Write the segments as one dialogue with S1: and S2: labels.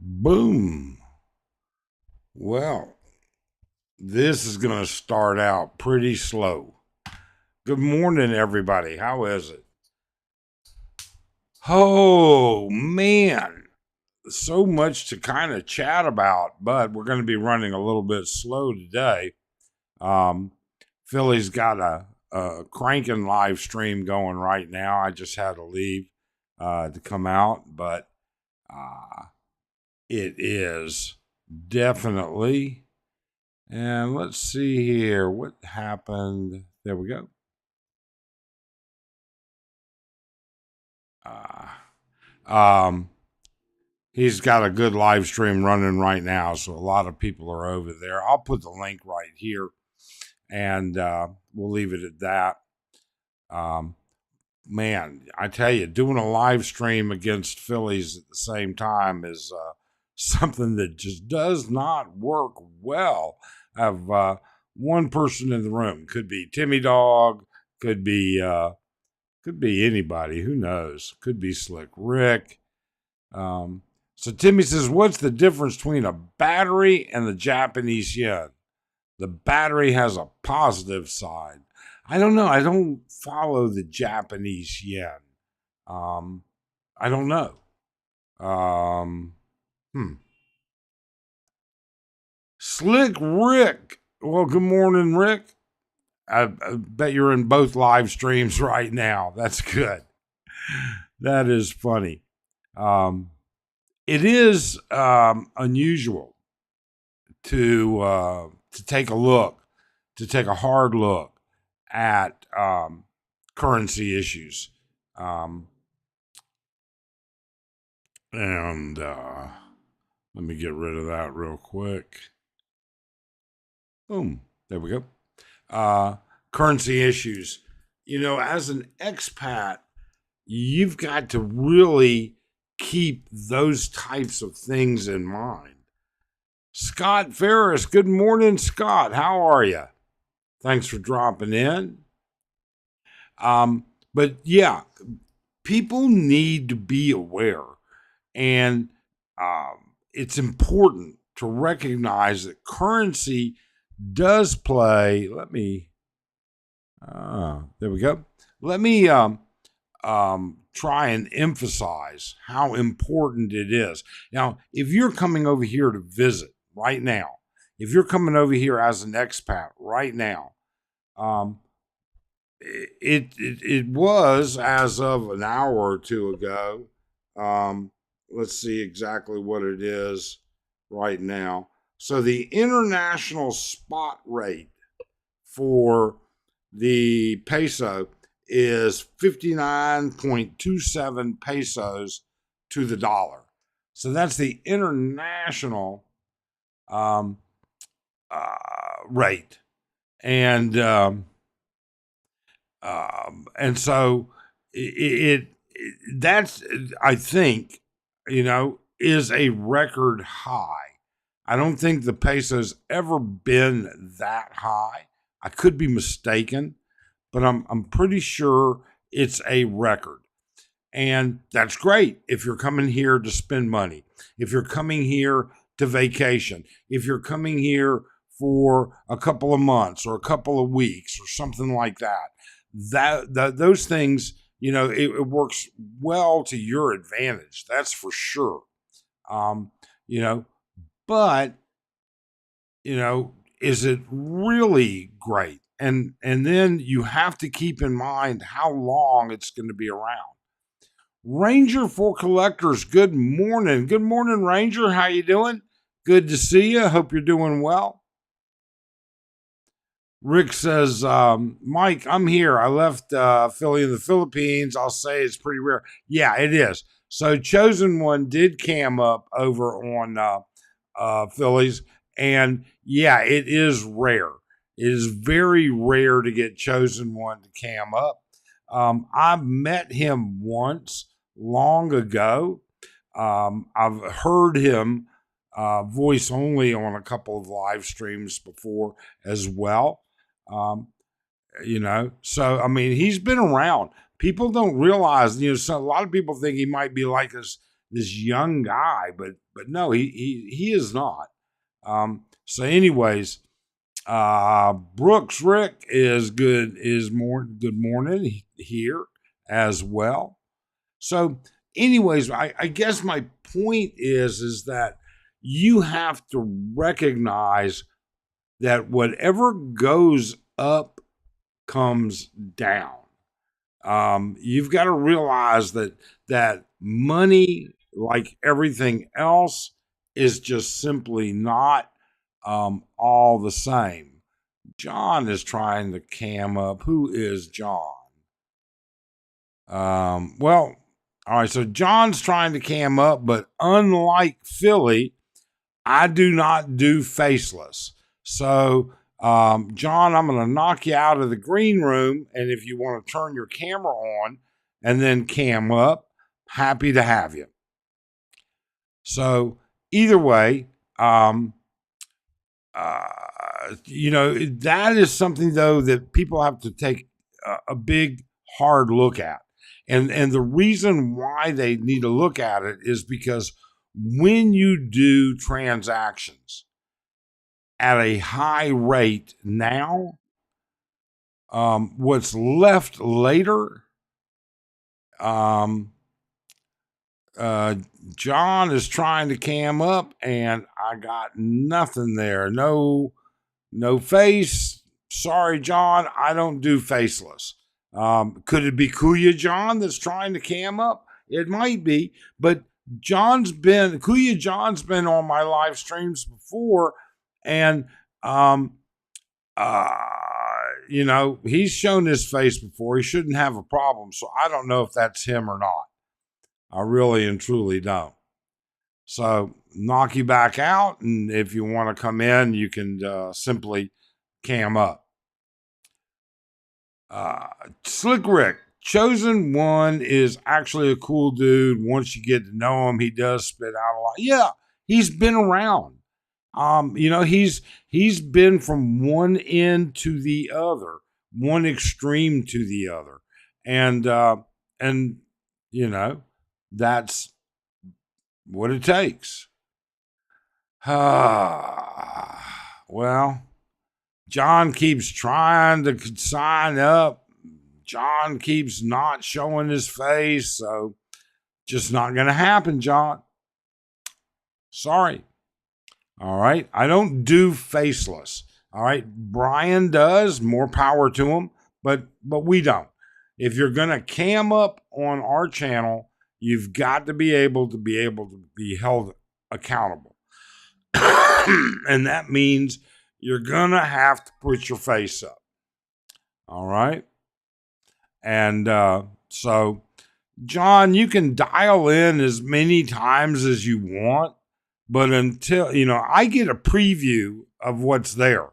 S1: Boom. Well, this is going to start out pretty slow. Good morning, everybody. How is it? Oh, man. So much to kind of chat about, but we're going to be running a little bit slow today. Um, Philly's got a cranking live stream going right now. I just had to leave to come out, but it is definitely. And let's see here. What happened? There we go. Um, he's got a good live stream running right now, so a lot of people are over there. I'll put the link right here, and we'll leave it at that. Um, man, I tell you, doing a live stream against Phillies at the same time is something that just does not work well. I have one person in the room. Could be Timmy Dog. Could be anybody. Who knows? Could be Slick Rick. So Timmy says, "What's the difference between a battery and the Japanese yen?" The battery has a positive side. I don't know. I don't follow the Japanese yen. I don't know. Um, hmm. Slick Rick. Well, good morning, Rick. I bet you're in both live streams right now. That's good. That is funny. It is unusual to take a look, to take a hard look at currency issues, and let me get rid of that real quick. Boom. There we go. Currency issues. You know, as an expat, you've got to really keep those types of things in mind. Scott Ferris, good morning, Scott. How are you? Thanks for dropping in. But yeah, people need to be aware, and it's important to recognize that currency does play. There we go. Let me try and emphasize how important it is. Now, if you're coming over here to visit right now, if you're coming over here as an expat right now, it was as of an hour or two ago. Let's see exactly what it is right now. So the international spot rate for the peso is 59.27 pesos to the dollar. So that's the international rate. And so that's, I think, is a record high. I don't think the peso's ever been that high. I could be mistaken, but I'm pretty sure it's a record. And that's great if you're coming here to spend money, if you're coming here to vacation, if you're coming here for a couple of months or a couple of weeks or something like that. Those things, it works well to your advantage. That's for sure. But is it really great? And then you have to keep in mind how long it's going to be around. Ranger for Collectors, good morning. Good morning, Ranger. How you doing? Good to see you. Hope you're doing well. Rick says, Mike, I'm here. I left Philly in the Philippines. I'll say it's pretty rare. Yeah, it is. So Chosen One did cam up over on Phillies. And yeah, it is rare. It is very rare to get Chosen One to cam up. I've met him once long ago. I've heard him voice only on a couple of live streams before as well. So I mean, he's been around. People don't realize, so a lot of people think he might be like this young guy, but no, he is not. So anyways, Brooks Rick is good good morning here as well. So anyways, I guess my point is that you have to recognize that whatever goes up comes down. You've got to realize that money, like everything else, is just simply not all the same. John is trying to cam up. Who is John? Well, all right. So John's trying to cam up, but unlike Philly, I do not do faceless. So, John, I'm going to knock you out of the green room. And if you want to turn your camera on and then cam up, happy to have you. So, either way, that is something, though, that people have to take a big, hard look at. And the reason why they need to look at it is because when you do transactions at a high rate now, what's left later, John is trying to cam up and I got nothing there. No face. Sorry, John. I don't do faceless. Could it be Kuya John that's trying to cam up? It might be, but Kuya John's been on my live streams before, and he's shown his face before. He shouldn't have a problem. So I don't know if that's him or not. I really and truly don't. So knock you back out, and if you want to come in, you can simply cam up. Slick Rick, Chosen One is actually a cool dude. Once you get to know him, he does spit out a lot. Yeah, he's been around. He's been from one end to the other, one extreme to the other, and that's what it takes. Well, John keeps trying to sign up. John keeps not showing his face, so just not going to happen, John. Sorry. All right. I don't do faceless. All right. Brian does. More power to him, but we don't. If you're going to cam up on our channel, you've got to be able to be held accountable. And that means you're going to have to put your face up. All right. And so, John, you can dial in as many times as you want, but until, I get a preview of what's there,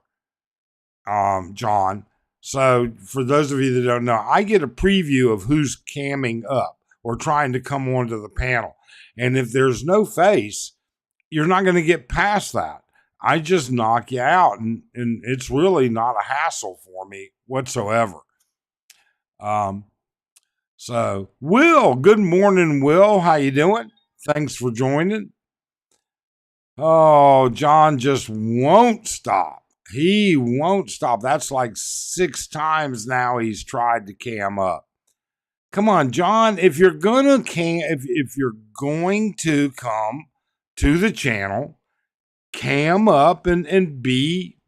S1: John. So for those of you that don't know, I get a preview of who's camming up or trying to come onto the panel. And if there's no face, you're not going to get past that. I just knock you out, and it's really not a hassle for me whatsoever. So Will, good morning, Will. How you doing? Thanks for joining. Oh, John just won't stop. He won't stop. That's like 6 times now he's tried to cam up. Come on, John. If you're gonna if you're going to come to the channel, cam up and be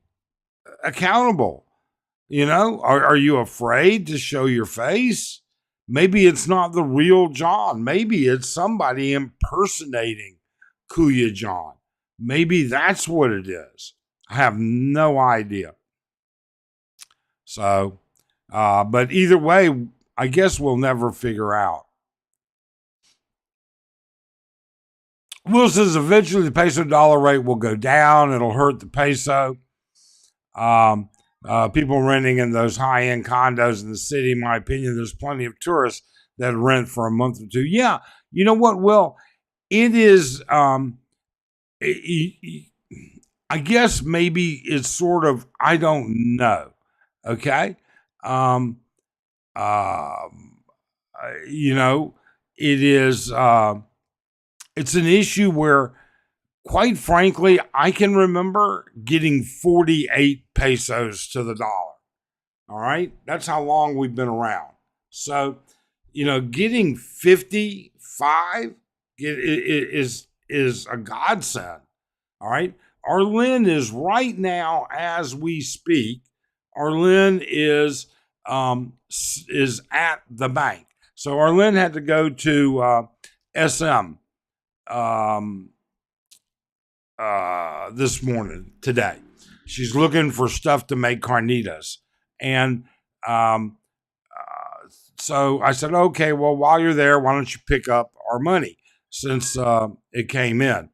S1: accountable. Are you afraid to show your face? Maybe it's not the real John. Maybe it's somebody impersonating Kuya John. Maybe that's what it is. I have no idea. So, but either way, I guess we'll never figure out. Will says eventually the peso dollar rate will go down. It'll hurt the peso. People renting in those high-end condos in the city, in my opinion, there's plenty of tourists that rent for a month or two. Yeah, you know what, Will? It is, I guess maybe it's sort of, I don't know. Okay. It is, It's an issue where, quite frankly, I can remember getting 48 pesos to the dollar. All right. That's how long we've been around. So, getting 55 is a godsend. All right. Arlen is right now, as we speak, Arlen is at the bank. So Arlen had to go to SM this morning, today. She's looking for stuff to make carnitas. And so I said, okay, well, while you're there, why don't you pick up our money since it came in?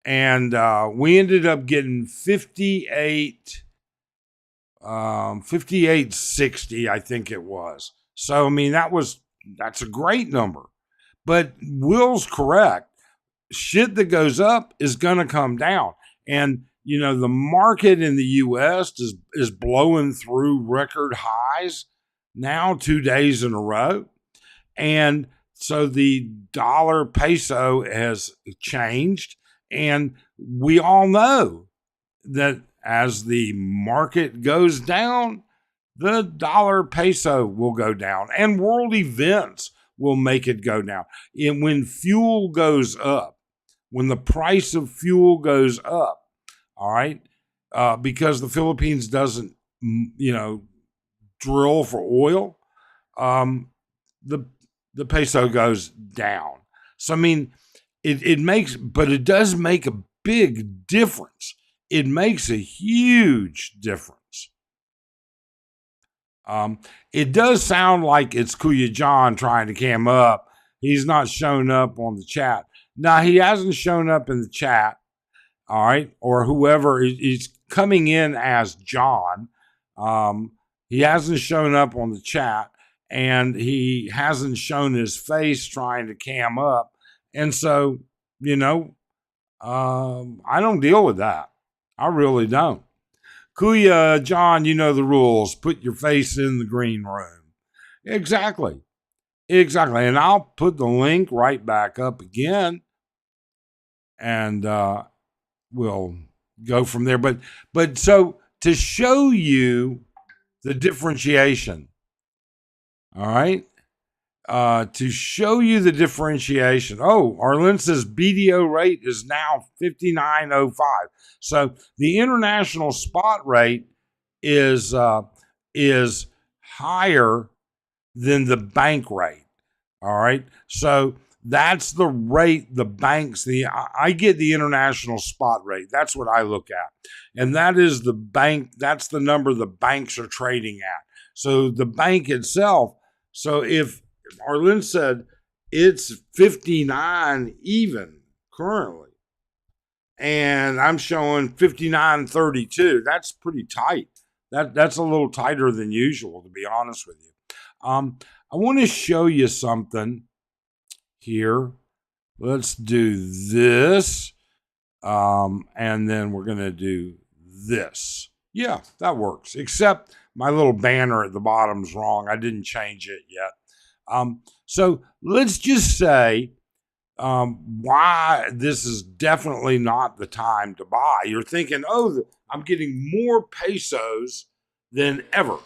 S1: And we ended up getting 58.60, I think it was. So, I mean, that's a great number. But Will's correct. Shit that goes up is going to come down. And, the market in the U.S. is blowing through record highs now 2 days in a row. And so the dollar peso has changed. And we all know that as the market goes down, the dollar peso will go down, and world events will make it go down. And when fuel goes up, when the price of fuel goes up, all right, because the Philippines doesn't, drill for oil, the peso goes down. So, I mean, but it does make a big difference. It makes a huge difference. It does sound like it's Kuya John trying to cam up. He's not shown up on the chat. Now, he hasn't shown up in the chat, all right, or whoever is coming in as John. He hasn't shown up on the chat, and he hasn't shown his face trying to cam up. And so, I don't deal with that. I really don't. Kuya, John, you know the rules. Put your face in the green room. Exactly. And I'll put the link right back up again. And we'll go from there. But so to show you the differentiation, all right? To show you the differentiation. Oh, Arlen says BDO rate is now 59.05. So the international spot rate is higher than the bank rate. All right. So that's the rate the banks, I get the international spot rate. That's what I look at. And that is the bank, that's the number the banks are trading at. So the bank itself, so if Arlen said it's 59 even currently, and I'm showing 59.32, that's pretty tight. That's a little tighter than usual, to be honest with you. I want to show you something here. Let's do this. And then we're going to do this. Yeah, that works. Except my little banner at the bottom's wrong. I didn't change it yet. So let's just say why this is definitely not the time to buy. You're thinking, oh, I'm getting more pesos than ever.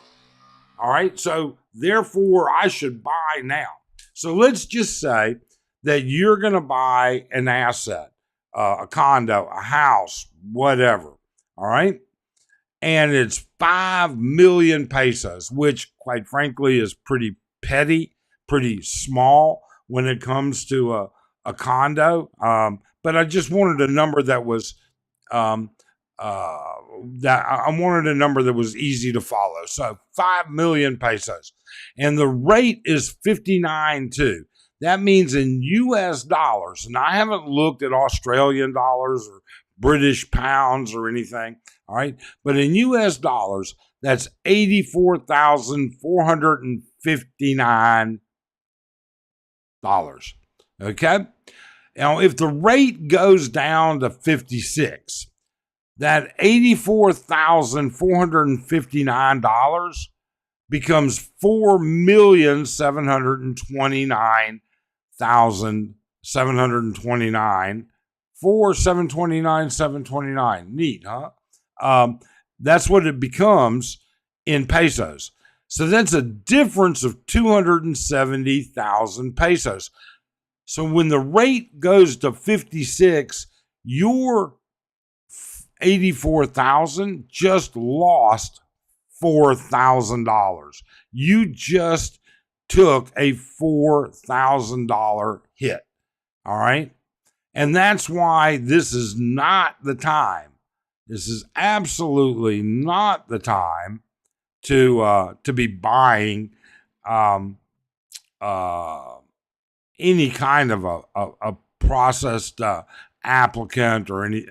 S1: All right. So therefore, I should buy now. So let's just say that you're going to buy an asset, a condo, a house, whatever. All right. And it's 5 million pesos, which quite frankly is pretty petty, pretty small when it comes to a condo. But I just wanted a number that was wanted a number that was easy to follow. So 5 million pesos. And the rate is 59.2. That means in US dollars, and I haven't looked at Australian dollars or British pounds or anything, all right? But in US dollars, that's $84,459. Okay? Now, if the rate goes down to 56, that $84,459 becomes $4,729,000. 729, 4, 729, 729. Neat, huh? That's what it becomes in pesos. So that's a difference of 270,000 pesos. So when the rate goes to 56, your 84,000 just lost $4,000. You just took a $4,000 hit. All right. And that's why this is not the time. This is absolutely not the time to be buying any kind of a processed applicant or any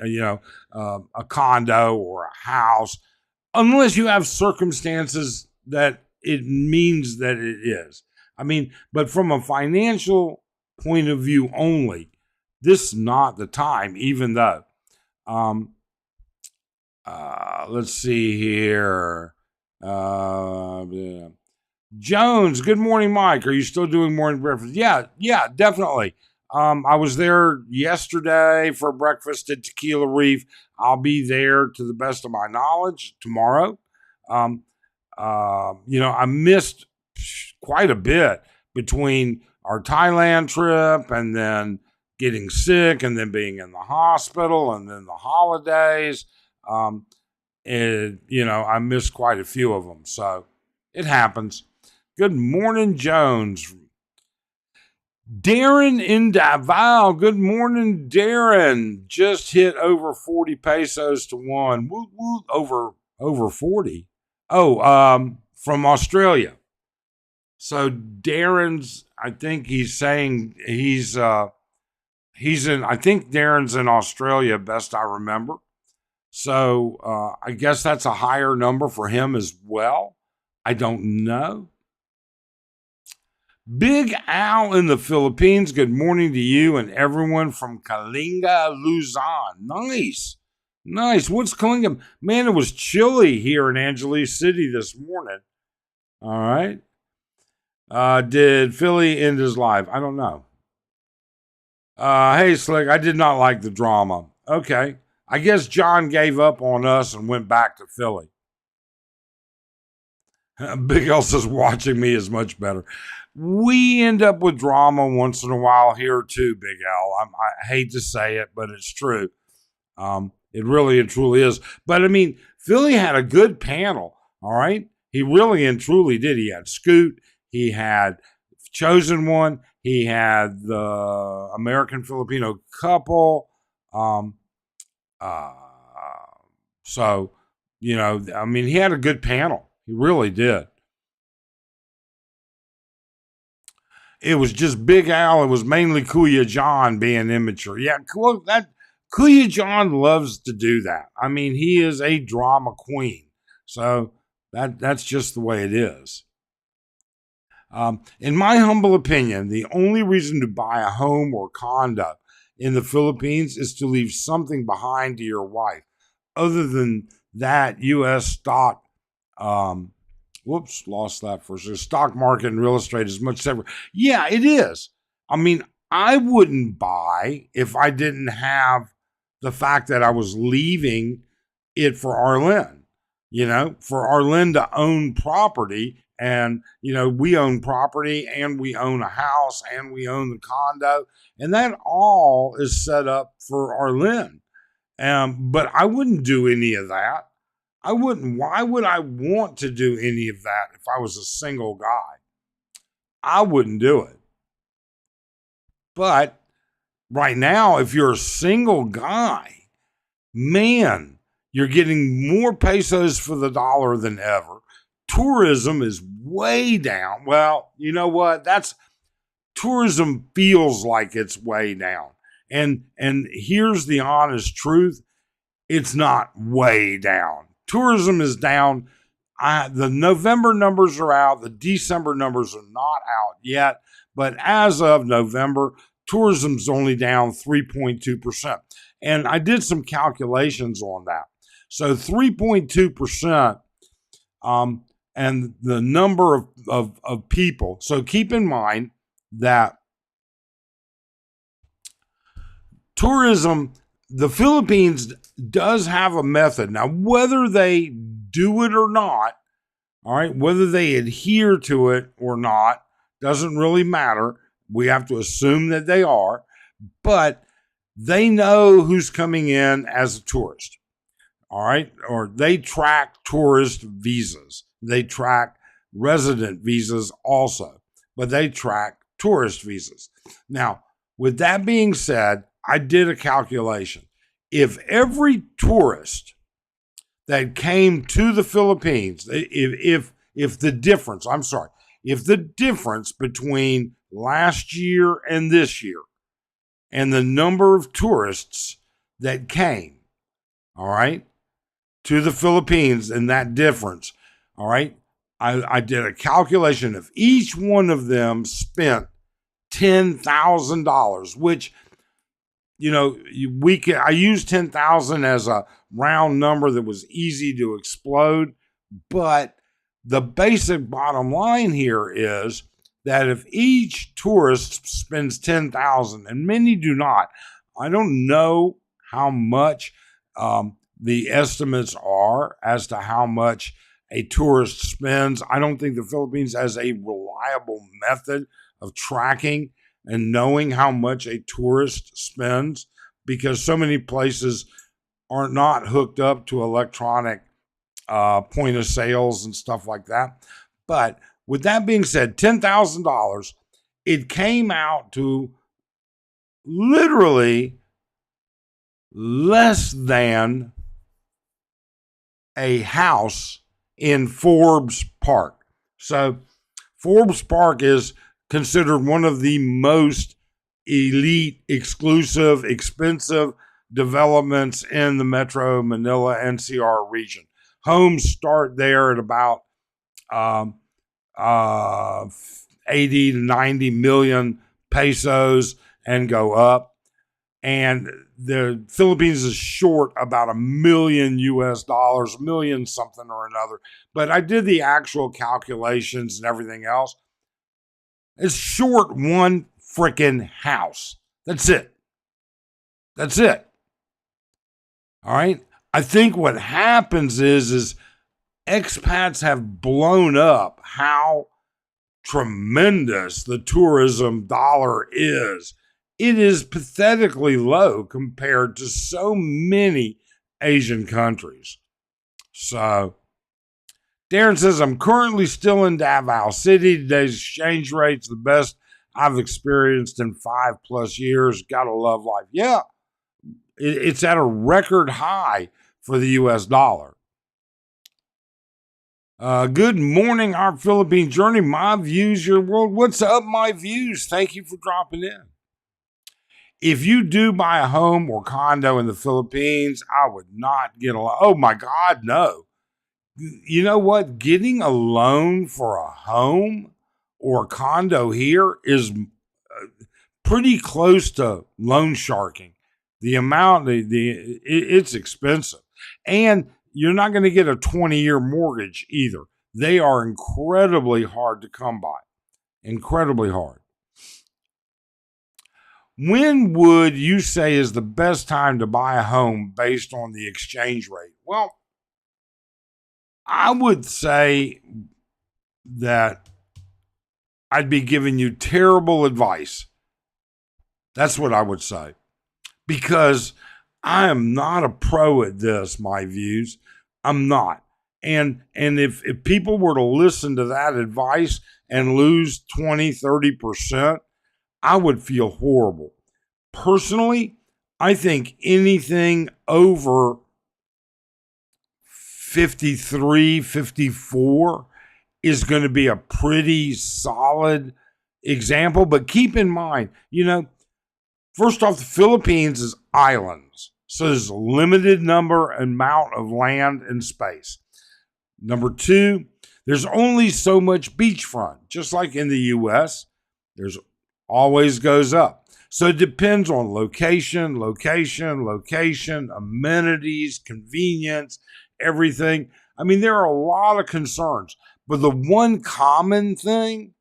S1: a condo or a house, unless you have circumstances that it means that it is. I mean, but from a financial point of view only, this is not the time, even though. Let's see here. Yeah. Jones, good morning, Mike. Are you still doing morning breakfast? Yeah, definitely. I was there yesterday for breakfast at Tequila Reef. I'll be there to the best of my knowledge tomorrow. I missed quite a bit between our Thailand trip and then getting sick and then being in the hospital and then the holidays. I missed quite a few of them. So it happens. Good morning, Jones. Darren in Davao. Good morning, Darren. Just hit over 40 pesos to one. Woo, woo, over 40. Oh, from Australia. So Darren's, I think he's saying he's in, I think Darren's in Australia, best I remember. So I guess that's a higher number for him as well. I don't know. Big Al in the Philippines. Good morning to you and everyone from Kalinga, Luzon. Nice. What's Kalinga? Man, it was chilly here in Angeles City this morning. All right. Did Philly end his life? I don't know. Hey, Slick, I did not like the drama. Okay. I guess John gave up on us and went back to Philly. Big L says watching me is much better. We end up with drama once in a while here too, Big L. I hate to say it, but it's true. It really and truly is. But I mean, Philly had a good panel. All right. He really and truly did. He had Scoot. He had Chosen One. He had the American Filipino couple. So, I mean, he had a good panel. He really did. It was just Big Al. It was mainly Kuya John being immature. Yeah, Kuya John loves to do that. I mean, he is a drama queen. So that's just the way it is. In my humble opinion, the only reason to buy a home or condo in the Philippines is to leave something behind to your wife. Other than that, U.S. stock, lost that for a second. Stock market and real estate is much safer. Yeah, it is. I mean, I wouldn't buy if I didn't have the fact that I was leaving it for Arlen, for Arlen to own property. And, we own property and we own a house and we own the condo. And that all is set up for Arlen. But I wouldn't do any of that. I wouldn't. Why would I want to do any of that if I was a single guy? I wouldn't do it. But right now, if you're a single guy, man, you're getting more pesos for the dollar than ever. Tourism is way down. Well, you know what? Tourism feels like it's way down. And here's the honest truth. It's not way down. Tourism is down. The November numbers are out. The December numbers are not out yet. But as of November, tourism's only down 3.2%. And I did some calculations on that. So 3.2%, and the number of people. So keep in mind that tourism, the Philippines does have a method. Now, whether they do it or not, all right, whether they adhere to it or not, doesn't really matter. We have to assume that they are, but they know who's coming in as a tourist. All right. Or they track tourist visas. They track resident visas also, but they track tourist visas. Now, with that being said, I did a calculation. If every tourist that came to the Philippines, if the difference, I'm sorry, if the difference between last year and this year and the number of tourists that came, all right, to the Philippines and that difference, all right, I did a calculation. If each one of them spent $10,000, which, you know, I used 10,000 as a round number that was easy to explode, but the basic bottom line here is that if each tourist spends 10,000, and many do not, I don't know how much the estimates are as to how much a tourist spends. I don't think the Philippines has a reliable method of tracking and knowing how much a tourist spends, because so many places are not hooked up to electronic point of sales and stuff like that. But with that being said, $10,000, it came out to literally less than a house in Forbes Park. So Forbes Park is considered one of the most elite, exclusive, expensive developments in the Metro Manila NCR region. Homes start there at about 80 to 90 million pesos and go up. And the Philippines is short about $1 million US, $1 million something or another. But I did the actual calculations and everything else. It's short one freaking house. That's it. That's it. All right. I think what happens is expats have blown up how tremendous the tourism dollar is. It is pathetically low compared to so many Asian countries. So, Darren says, I'm currently still in Davao City. Today's exchange rate's the best I've experienced in 5+ years. Gotta love life. Yeah, it's at a record high for the US dollar. Good morning, our Philippine journey. My views, your world. What's up, my views? Thank you for dropping in. If you do buy a home or condo in the Philippines, I would not get a loan. Oh my God, no. You know what? Getting a loan for a home or a condo here is pretty close to loan sharking. The amount, it's expensive. And you're not going to get a 20-year mortgage either. They are incredibly hard to come by. Incredibly hard. When would you say is the best time to buy a home based on the exchange rate? Well, I would say that I'd be giving you terrible advice. That's what I would say. Because I am not a pro at this, my views. I'm not. And if people were to listen to that advice and lose 20, 30%, I would feel horrible. Personally, I think anything over 53, 54 is going to be a pretty solid example. But keep in mind, first off, the Philippines is islands. So there's a limited amount of land and space. Number two, there's only so much beachfront. Just like in the U.S., there's always goes up. So it depends on location, amenities, convenience, everything. I mean, there are a lot of concerns. But the one common thing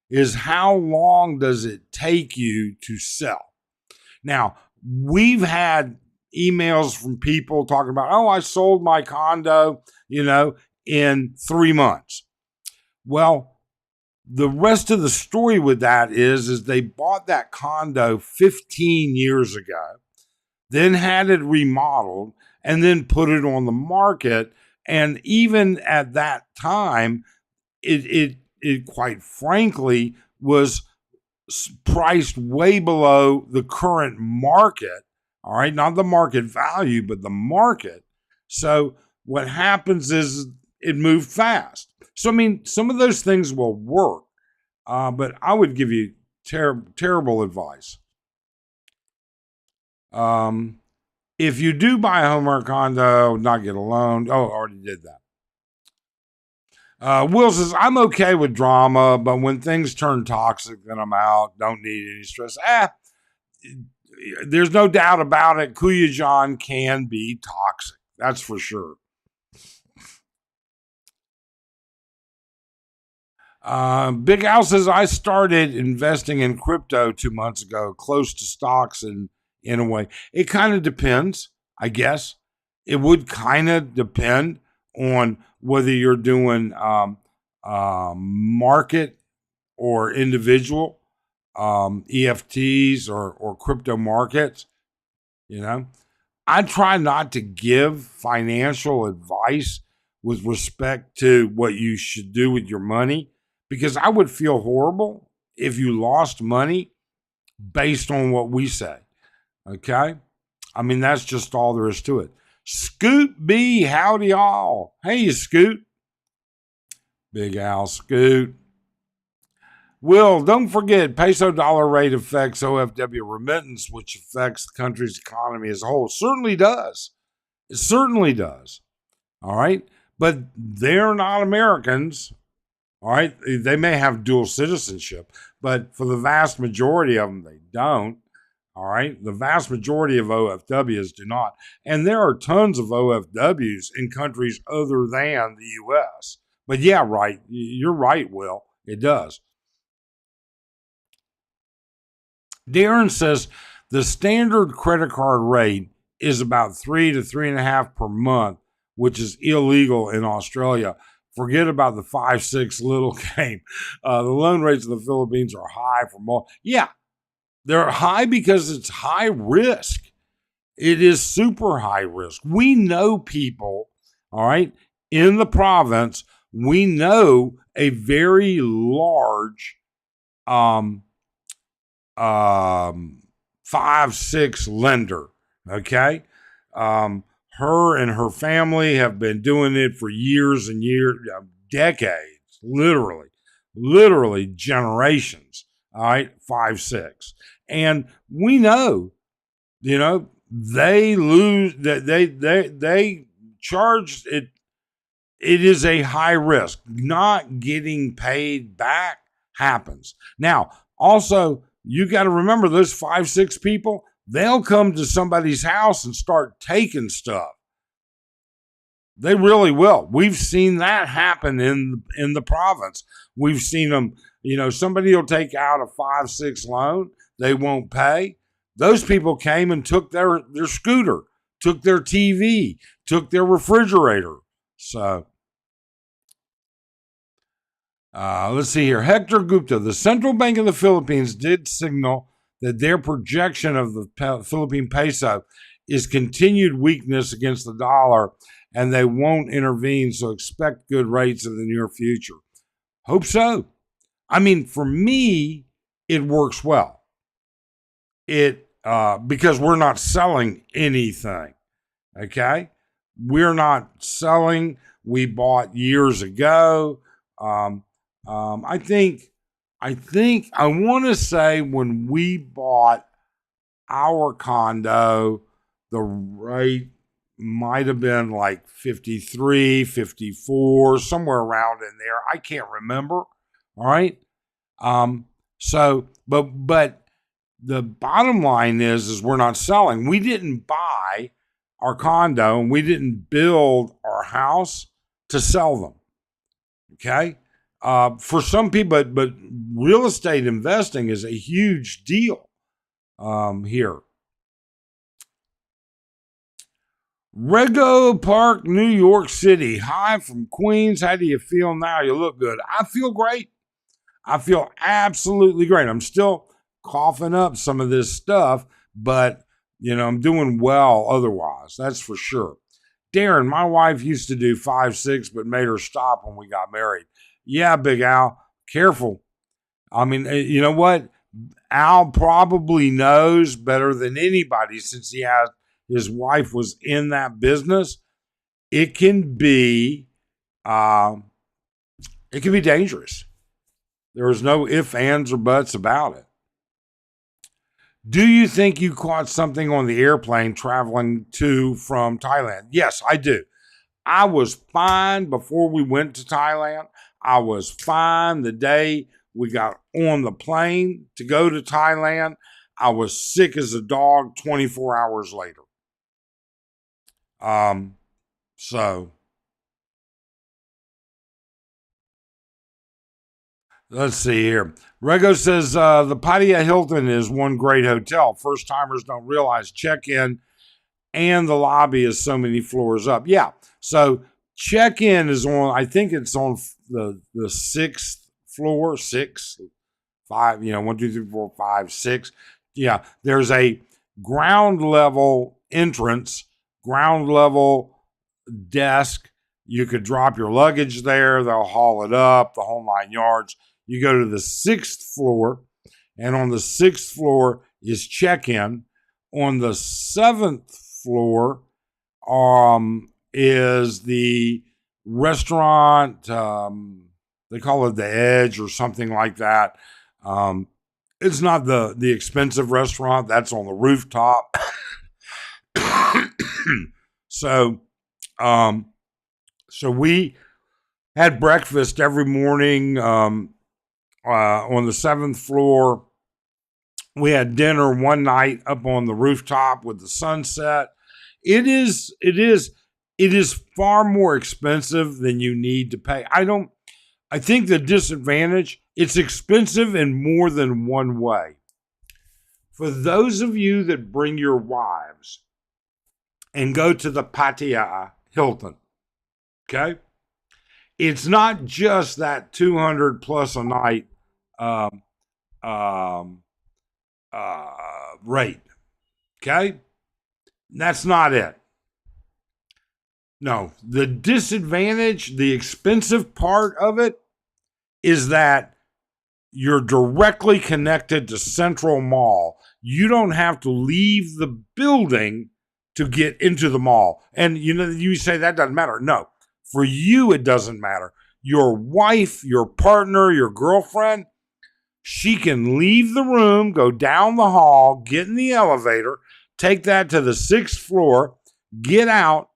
S1: is how long does it take you to sell? Now, we've had emails from people talking about, oh, I sold my condo, in 3 months. Well, the rest of the story with that is they bought that condo 15 years ago, then had it remodeled, and then put it on the market. And even at that time, it quite frankly was priced way below the current market. All right, not the market value, but the market. So what happens is it moved fast. So I mean, some of those things will work, but I would give you terrible advice. If you do buy a home or a condo, not get a loan. Oh, I already did that. Will says, I'm okay with drama, but when things turn toxic, then I'm out. Don't need any stress. There's no doubt about it. Kuya John can be toxic. That's for sure. Big Al says, I started investing in crypto 2 months ago, close to stocks in a way. It kind of depends, I guess. It would kind of depend on whether you're doing market or individual EFTs or crypto markets. I try not to give financial advice with respect to what you should do with your money, because I would feel horrible if you lost money based on what we say. Okay? I mean, that's just all there is to it. Scoot B, howdy all. Hey, Scoot. Big Al, Scoot. Will, don't forget, peso dollar rate affects OFW remittance, which affects the country's economy as a whole. Certainly does. It certainly does. All right. But they're not Americans. All right. They may have dual citizenship, but for the vast majority of them, they don't. All right. The vast majority of OFWs do not. And there are tons of OFWs in countries other than the U.S. But yeah, right. You're right, Will. It does. Darren says the standard credit card rate is about 3 to 3.5 per month, which is illegal in Australia. Forget about the 5-6 little game. The loan rates in the Philippines are high for more. Yeah, they're high because it's high risk. It is super high risk. We know people, all right, in the province. We know a very large 5-6 lender. Okay. Her and her family have been doing it for years and years, decades, literally generations. All right. 5-6. And we know, they lose that they charge it. It is a high risk. Not getting paid back happens. Now, also, you got to remember those 5-6 people, they'll come to somebody's house and start taking stuff. They really will. We've seen that happen in the province. We've seen them, somebody will take out a 5-6 loan. They won't pay. Those people came and took their scooter, took their TV, took their refrigerator. So, let's see here. Hector Gupta, the Central Bank of the Philippines did signal that their projection of the Philippine peso is continued weakness against the dollar, and they won't intervene, so expect good rates in the near future. Hope so. I mean, for me, it works well. Because we're not selling anything, okay? We're not selling. We bought years ago. I think I want to say when we bought our condo, the rate might have been like 53, 54, somewhere around in there. I can't remember. All right. So, but the bottom line is we're not selling. We didn't buy our condo and we didn't build our house to sell them. Okay. For some people, but real estate investing is a huge deal here. Rego Park, New York City. Hi from Queens. How do you feel now? You look good. I feel great. I feel absolutely great. I'm still coughing up some of this stuff, but I'm doing well otherwise. That's for sure. Darren, my wife used to do 5-6, but made her stop when we got married. Yeah, Big Al, careful. I mean, you know what? Al probably knows better than anybody since his wife was in that business. It can be, uh, it can be dangerous. There is no ifs, ands, or buts about it. Do you think you caught something on the airplane traveling to from Thailand? Yes, I do. I was fine before we went to Thailand. I was fine the day we got on the plane to go to Thailand. I was sick as a dog 24 hours later. So let's see here. Rego says the Pattaya Hilton is one great hotel. First timers don't realize check-in and the lobby is so many floors up. Yeah. So check-in is on, I think it's on the sixth floor, 6, 5, 1, 2, 3, 4, 5, 6. Yeah. There's a ground level entrance, ground level desk. You could drop your luggage there. They'll haul it up, the whole 9 yards. You go to the 6th floor, and on the 6th floor is check-in. On the 7th floor is the restaurant. They call it the Edge or something like that. It's not the expensive restaurant. That's on the rooftop. So we had breakfast every morning on the 7th floor. We had dinner one night up on the rooftop with the sunset. It is far more expensive than you need to pay. I think the disadvantage, it's expensive in more than one way. For those of you that bring your wives and go to the Pattaya Hilton, okay? It's not just that 200 plus a night rate, okay? That's not it. No, the disadvantage, the expensive part of it is that you're directly connected to Central Mall. You don't have to leave the building to get into the mall. And you say that doesn't matter. No, for you, it doesn't matter. Your wife, your partner, your girlfriend, she can leave the room, go down the hall, get in the elevator, take that to the 6th floor, get out,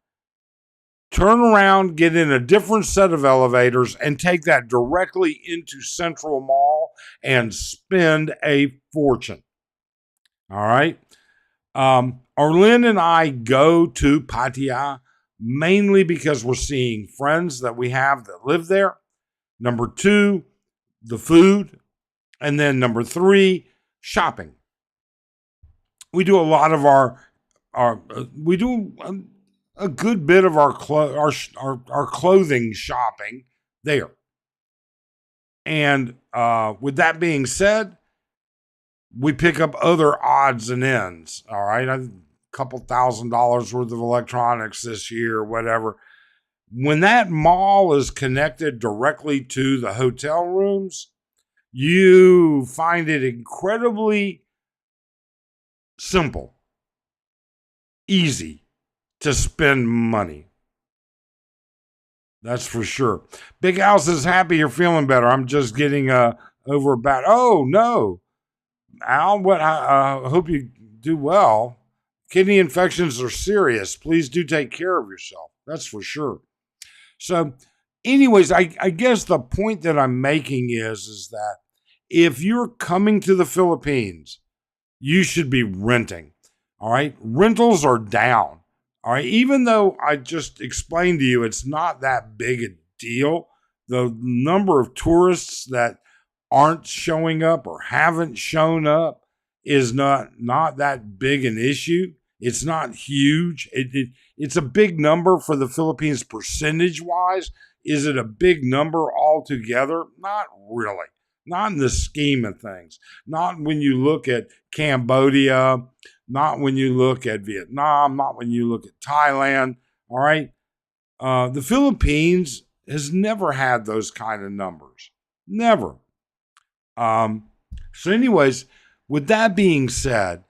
S1: turn around, get in a different set of elevators, and take that directly into Central Mall and spend a fortune. All right. Arlene and I go to Pattaya mainly because we're seeing friends that we have that live there. Number 2, the food. And then number 3, shopping. We do a lot of we do a good bit of our clothing shopping there. And with that being said, we pick up other odds and ends. All right, a couple $1,000s worth of electronics this year, whatever. When that mall is connected directly to the hotel rooms, you find it incredibly simple, easy to spend money. That's for sure. Big Al says, happy you're feeling better. I'm just getting over about, oh, no. Al, I hope you do well. Kidney infections are serious. Please do take care of yourself. That's for sure. So, anyways, I guess the point that I'm making is that if you're coming to the Philippines, you should be renting. All right. Rentals are down. All right. Even though I just explained to you it's not that big a deal, the number of tourists that aren't showing up or haven't shown up is not that big an issue. It's not huge. It's a big number for the Philippines percentage wise. Is it a big number altogether? Not really. Not in the scheme of things. Not when you look at Cambodia, not when you look at Vietnam, not when you look at Thailand. All right. The Philippines has never had those kind of numbers. Never. So, anyways, with that being said,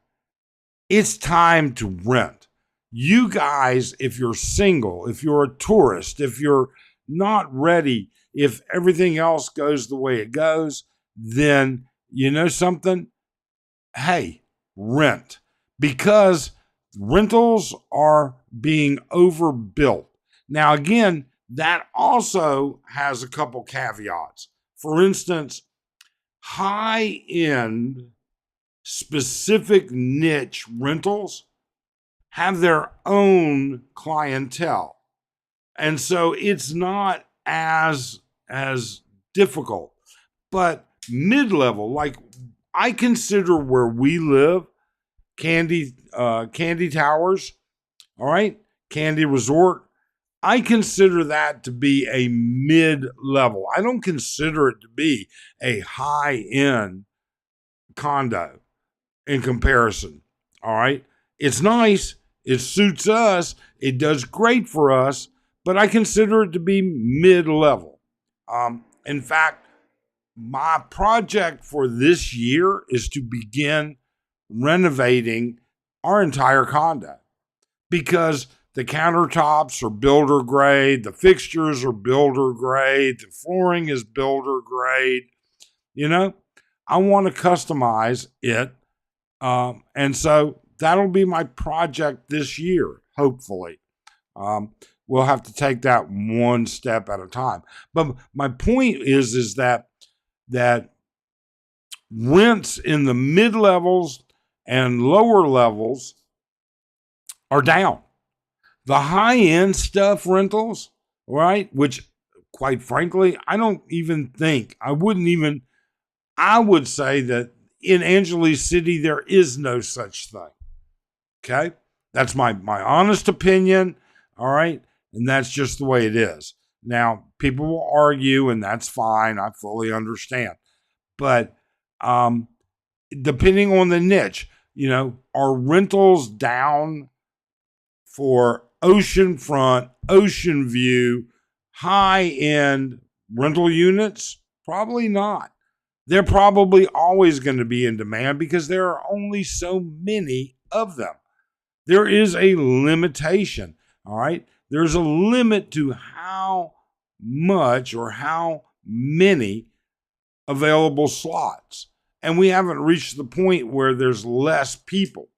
S1: it's time to rent. You guys, if you're single, if you're a tourist, if you're not ready, if everything else goes the way it goes, then you know something? Hey, rent. Because rentals are being overbuilt. Now, again, that also has a couple caveats. For instance, high end specific niche rentals have their own clientele. And so it's not as difficult. But mid-level, like I consider where we live, Candy Towers, all right, Candy Resort, I consider that to be a mid-level. I don't consider it to be a high-end condo in comparison. All right. It's nice. It suits us. It does great for us, but I consider it to be mid-level. In fact, my project for this year is to begin renovating our entire condo because the countertops are builder grade, the fixtures are builder grade, the flooring is builder grade. You know, I want to customize it. And so that'll be my project this year, hopefully. We'll have to take that one step at a time. But my point is that rents in the mid levels and lower levels are down. The high end stuff rentals, right? Which, quite frankly, I don't even think, I would say that in Angeles City, there is no such thing. Okay? That's my honest opinion. All right? And that's just the way it is. Now, people will argue, and that's fine. I fully understand. But depending on the niche, are rentals down for oceanfront, ocean view, high-end rental units? Probably not. They're probably always going to be in demand because there are only so many of them. There is a limitation, all right? There's a limit to how much or how many available slots. And we haven't reached the point where there's less people.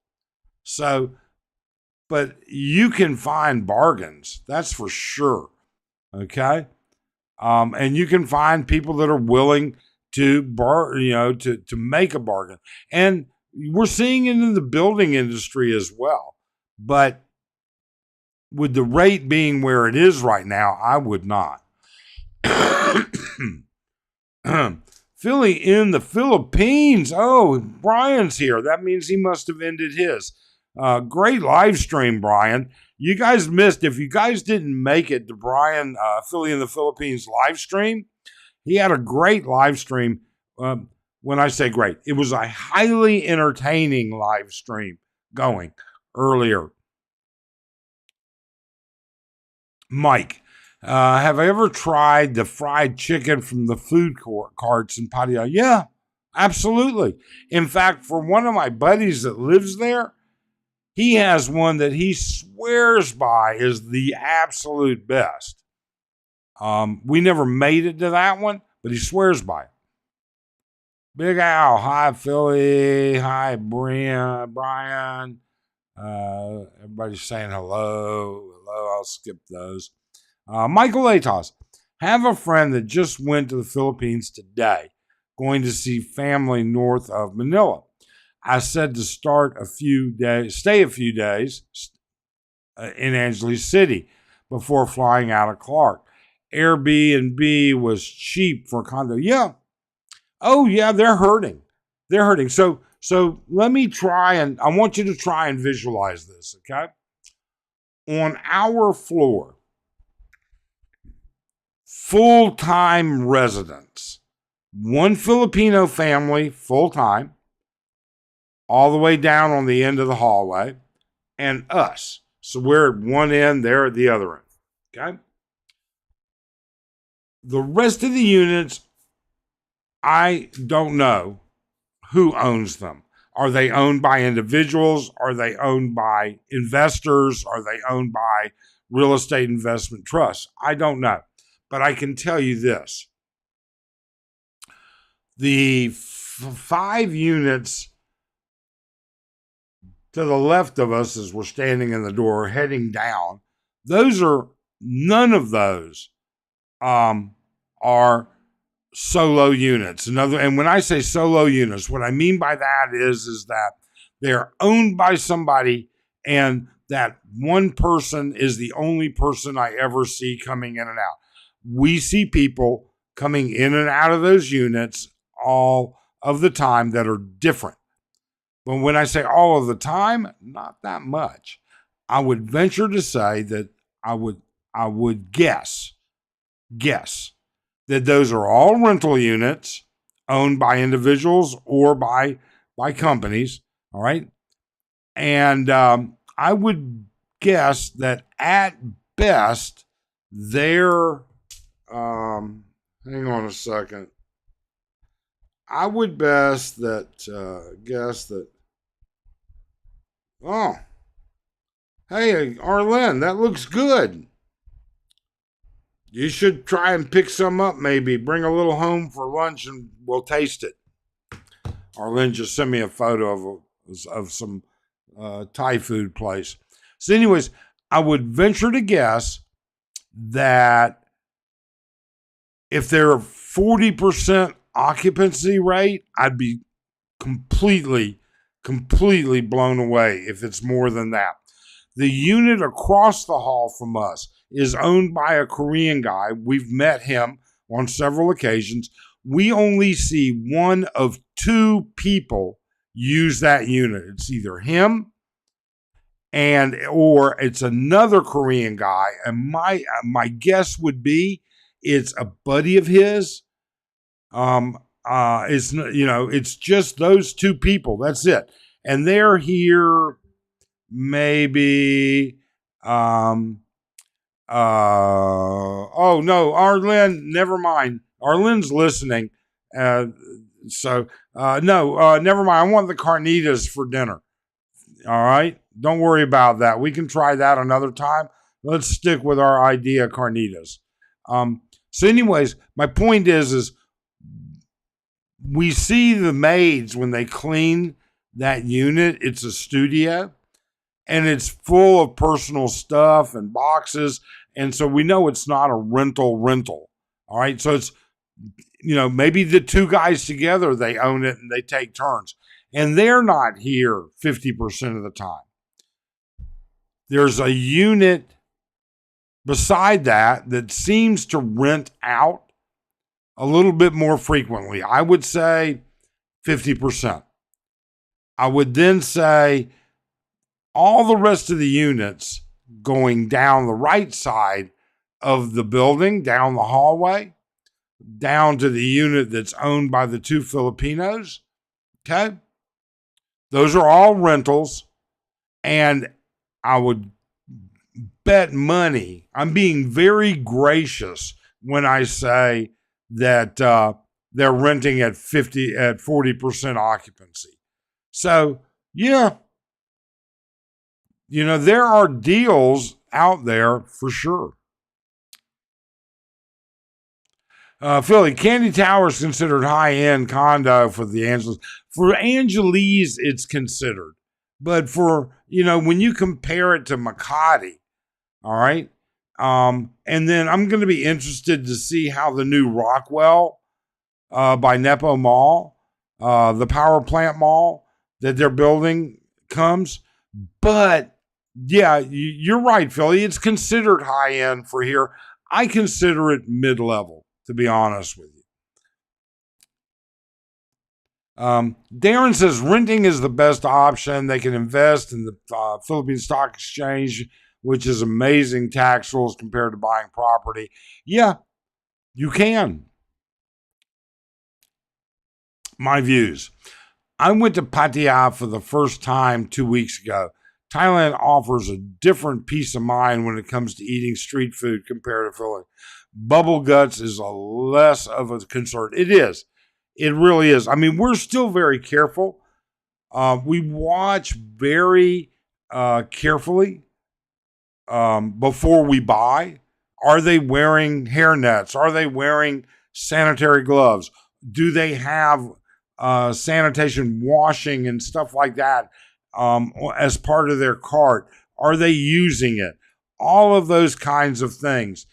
S1: So, but you can find bargains, that's for sure, okay? And you can find people that are willing to make a bargain. And we're seeing it in the building industry as well. But with the rate being where it is right now, I would not. Philly in the Philippines. Oh, Brian's here. That means he must have ended his. Great live stream, Brian. You guys missed. If you guys didn't make it to Brian, Philly in the Philippines live stream, he had a great live stream. When I say great, it was a highly entertaining live stream going earlier. Mike, have I ever tried the fried chicken from the food carts in Pattaya? Yeah, absolutely. In fact, for one of my buddies that lives there, he has one that he swears by is the absolute best. We never made it to that one, but he swears by it. Big Al, hi Philly, hi Brian. Everybody's saying hello. I'll skip those. Michael Atos, have a friend that just went to the Philippines today, going to see family north of Manila. I said to stay a few days in Angeles City before flying out of Clark. Airbnb was cheap for a condo. Yeah. Oh, yeah, they're hurting. So So let me try, and I want you to try and visualize this, okay? On our floor, full-time residents, one Filipino family, full-time, all the way down on the end of the hallway, and us. So we're at one end, they're at the other end, okay? The rest of the units, I don't know who owns them. Are they owned by individuals? Are they owned by investors? Are they owned by real estate investment trusts? I don't know. But I can tell you this. The 5 units to the left of us as we're standing in the door heading down, none of those are solo units. And when I say solo units, what I mean by that is that they're owned by somebody, and that one person is the only person I ever see coming in and out. We see people coming in and out of those units all of the time that are different. But when I say all of the time, not that much. I would venture to say that I would guess that those are all rental units owned by individuals or by companies, all right? And I would guess that at best, they're, hang on a second. I would guess that, oh, hey, Arlen, that looks good. You should try and pick some up, maybe. Bring a little home for lunch and we'll taste it. Arlen just sent me a photo of some Thai food place. So anyways, I would venture to guess that if they're 40% occupancy rate, I'd be completely blown away if it's more than that. The unit across the hall from us is owned by a Korean guy. We've met him on several occasions. We only see one of 2 people use that unit. It's either him or it's another Korean guy. And my guess would be it's a buddy of his. It's just those 2 people. That's it. And they're here maybe oh no, Arlen, never mind. Arlen's listening. No, never mind. I want the carnitas for dinner. All right. Don't worry about that. We can try that another time. Let's stick with our idea of carnitas. So anyways, my point is we see the maids when they clean that unit. It's a studio and it's full of personal stuff and boxes. And so we know it's not a rental. All right. So it's, maybe the 2 guys together, they own it and they take turns. And they're not here 50% of the time. There's a unit beside that seems to rent out a little bit more frequently. I would say 50%. I would then say all the rest of the units going down the right side of the building, down the hallway, down to the unit that's owned by the 2 Filipinos. Okay? Those are all rentals. And I would bet money, I'm being very gracious when I say that they're renting at 40% occupancy. So, yeah, there are deals out there for sure. Philly, Candy Tower is considered high-end condo for the Angeles. For Angeles, it's considered. But for, when you compare it to Makati, all right? And then I'm going to be interested to see how the new Rockwell by Nepo Mall, the power plant mall that they're building comes. But, yeah, you're right, Philly. It's considered high-end for here. I consider it mid-level, to be honest with you. Darren says renting is the best option. They can invest in the Philippine Stock Exchange, which is amazing tax rules compared to buying property. Yeah, you can. My views. I went to Pattaya for the first time 2 weeks ago. Thailand offers a different peace of mind when it comes to eating street food compared to Philly. Bubble guts is a less of a concern. It is. It really is. I mean, we're still very careful. We watch very carefully before we buy. Are they wearing hairnets? Are they wearing sanitary gloves? Do they have sanitation washing and stuff like that as part of their cart? Are they using it? All of those kinds of things.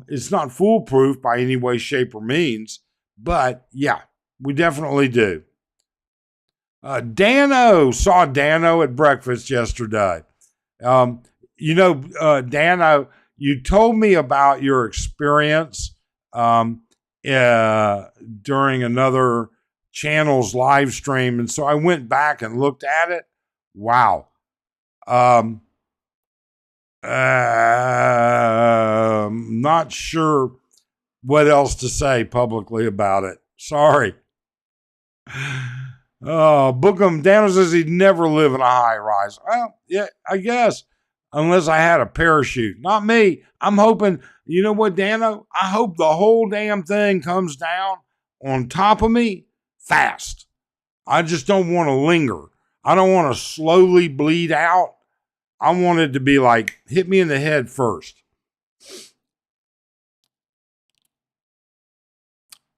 S1: It's not foolproof by any way, shape, or means, but yeah, we definitely do. Dano, saw Dano at breakfast yesterday. Dano, you told me about your experience during another channel's live stream, and so I went back and looked at it. Wow. Not sure what else to say publicly about it. Sorry. Bookham Dano says he'd never live in a high rise. Well, yeah, I guess. Unless I had a parachute. Not me. I'm hoping, you know what, Dano? I hope the whole damn thing comes down on top of me fast. I just don't want to linger. I don't want to slowly bleed out. I want it to be like, hit me in the head first.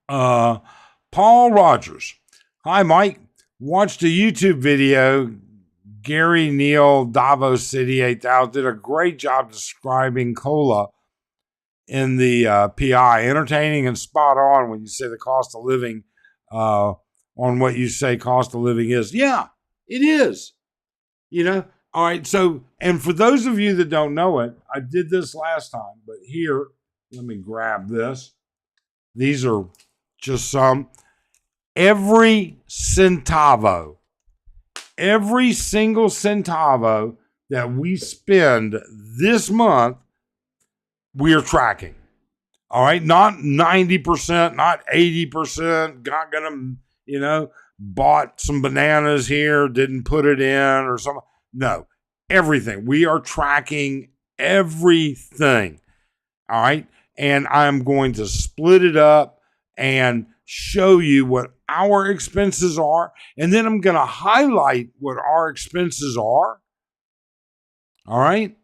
S1: Paul Rogers. Hi, Mike. Watched a YouTube video. Gary Neal, Davos City 8000 did a great job describing cola in the PI. Entertaining and spot on when you say the cost of living on what you say cost of living is. Yeah, it is. You know, all right. So, and for those of you that don't know it, I did this last time, but here, let me grab this. These are just some. Every centavo, every single centavo that we spend this month, we are tracking. All right. Not 90%, not 80%. Not going to, bought some bananas here, didn't put it in or something. No, everything. We are tracking everything. All right. And I'm going to split it up and show you what our expenses are. And then I'm going to highlight what our expenses are. All right.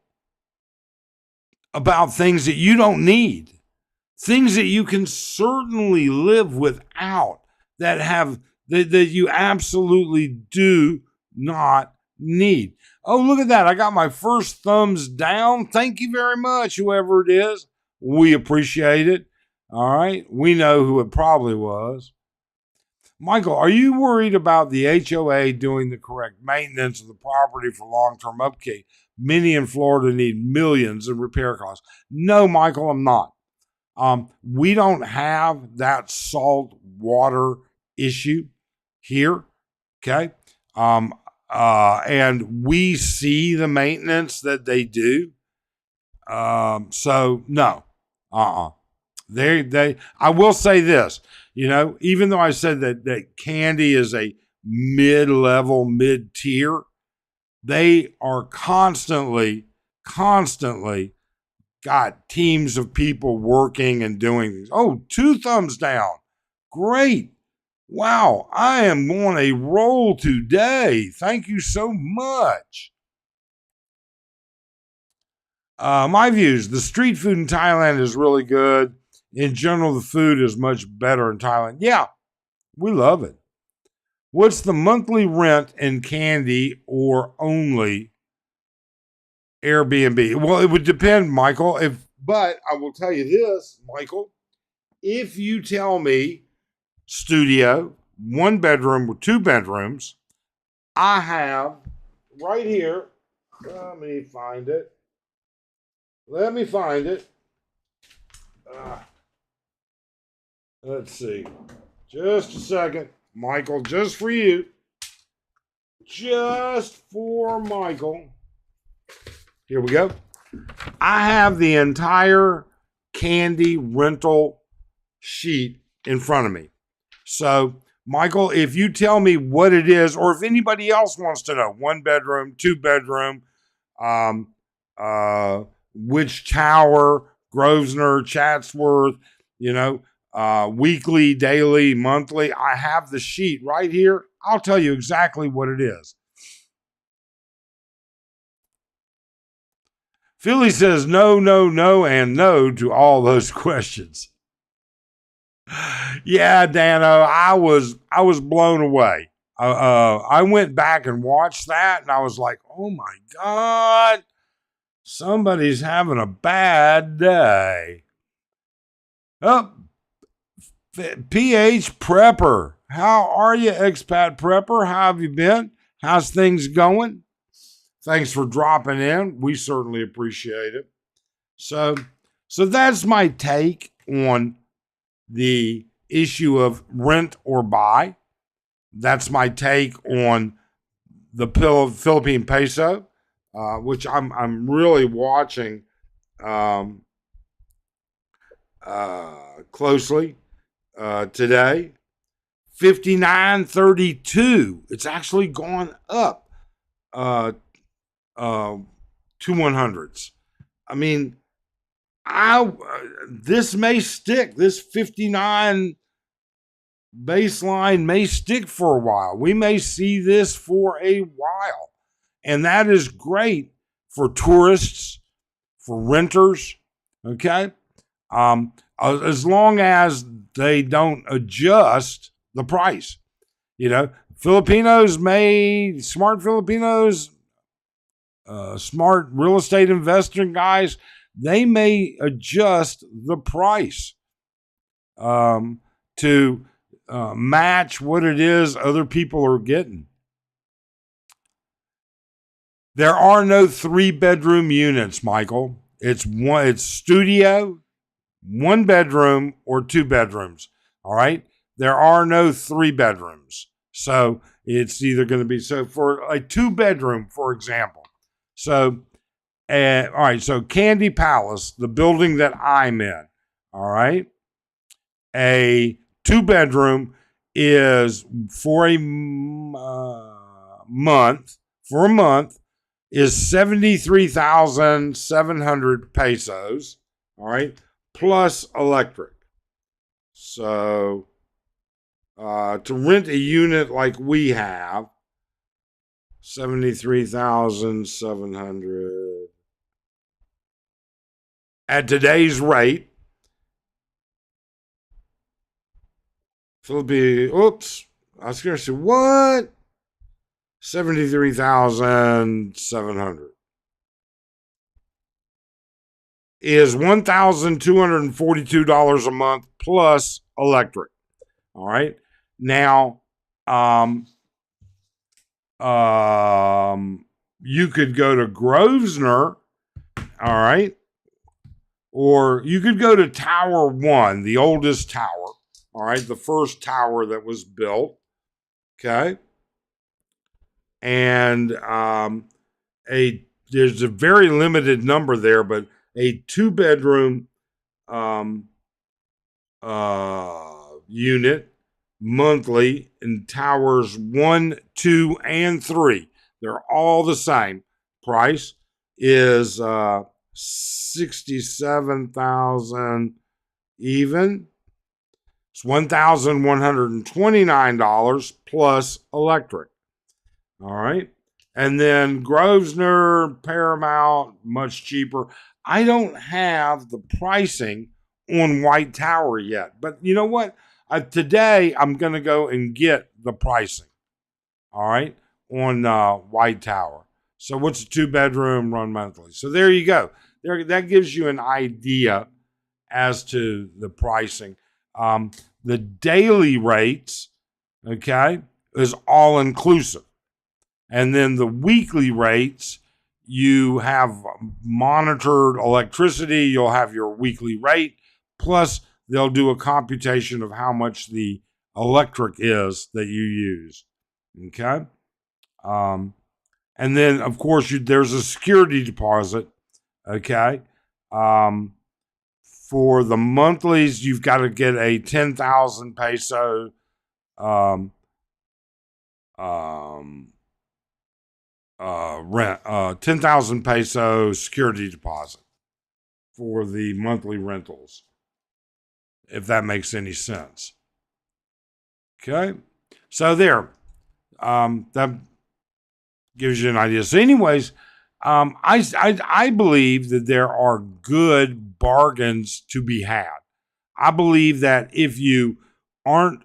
S1: About things that you don't need, things that you can certainly live without, that you absolutely do not need. Oh, look at that. I got my first thumbs down. Thank you very much, whoever it is. We appreciate it. All right. We know who it probably was. Michael, are you worried about the HOA doing the correct maintenance of the property for long-term upkeep? Many in Florida need millions in repair costs. No, Michael, I'm not. We don't have that salt water issue here. Okay. And we see the maintenance that they do. So no, I will say this, even though I said that Candy is a mid-level, mid-tier, they are constantly got teams of people working and doing things. Oh, 2 thumbs down. Great. Wow, I am on a roll today. Thank you so much. My views, the street food in Thailand is really good. In general, the food is much better in Thailand. Yeah, we love it. What's the monthly rent in Candy or only Airbnb? Well, it would depend, Michael. But I will tell you this, Michael. If you tell me studio, 1 bedroom with 2 bedrooms, I have right here. Let me find it. Let's see. Just a second. Michael, just for you. Just for Michael. Here we go. I have the entire candy rental sheet in front of me. So, Michael, if you tell me what it is, or if anybody else wants to know, 1 bedroom, 2 bedroom, um, which tower, Grosvenor, Chatsworth, weekly, daily, monthly, I have the sheet right here. I'll tell you exactly what it is. Philly says no, no, no, and no to all those questions. Yeah, Dano, I was blown away. I went back and watched that, and I was like, oh my God, somebody's having a bad day. Oh, PH Prepper. How are you, Expat Prepper? How have you been? How's things going? Thanks for dropping in. We certainly appreciate it. So that's my take on the issue of rent or buy. That's my take on the Philippine peso, which I'm really watching closely today. 59.32. It's actually gone up to 100s. I mean, this may stick. This 59 baseline may stick for a while. We may see this for a while. And that is great for tourists, for renters, okay? As long as they don't adjust the price. Smart Filipinos, smart real estate investing guys, they may adjust the price to match what it is other people are getting. There are no 3-bedroom units, Michael. It's studio, 1 bedroom, or 2 bedrooms. All right. There are no 3 bedrooms. So it's either going to be, so for a 2-bedroom, for example. So, all right. So Candy Palace, the building that I'm in. All right. A 2-bedroom is for a month is 73,700 pesos. All right. Plus electric. So to rent a unit like we have, 73,700 at today's rate. Philippines, oops, I was going to say, what? 73,700 is $1,242 a month plus electric. All right. Now, you could go to Grosvenor, all right, or you could go to Tower 1, the oldest tower, all right, the first tower that was built, okay, and there's a very limited number there, but a 2-bedroom unit monthly in towers 1, 2, and 3. They're all the same. Price is $67,000 even. It's $1,129 plus electric. All right. And then Grosvenor, Paramount, much cheaper. I don't have the pricing on White Tower yet. But you know what? Today, I'm going to go and get the pricing. All right. On White Tower. So what's a 2-bedroom run monthly? So there you go. That gives you an idea as to the pricing. The daily rates, okay, is all inclusive. And then the weekly rates, you have monitored electricity, you'll have your weekly rate, plus they'll do a computation of how much the electric is that you use. Okay. And then, of course, there's a security deposit. Okay. For the monthlies, you've got to get a 10,000 peso um, rent, 10,000 peso security deposit for the monthly rentals, if that makes any sense. Okay. So there, that gives you an idea. So anyways, I believe that there are good bargains to be had. I believe that if you aren't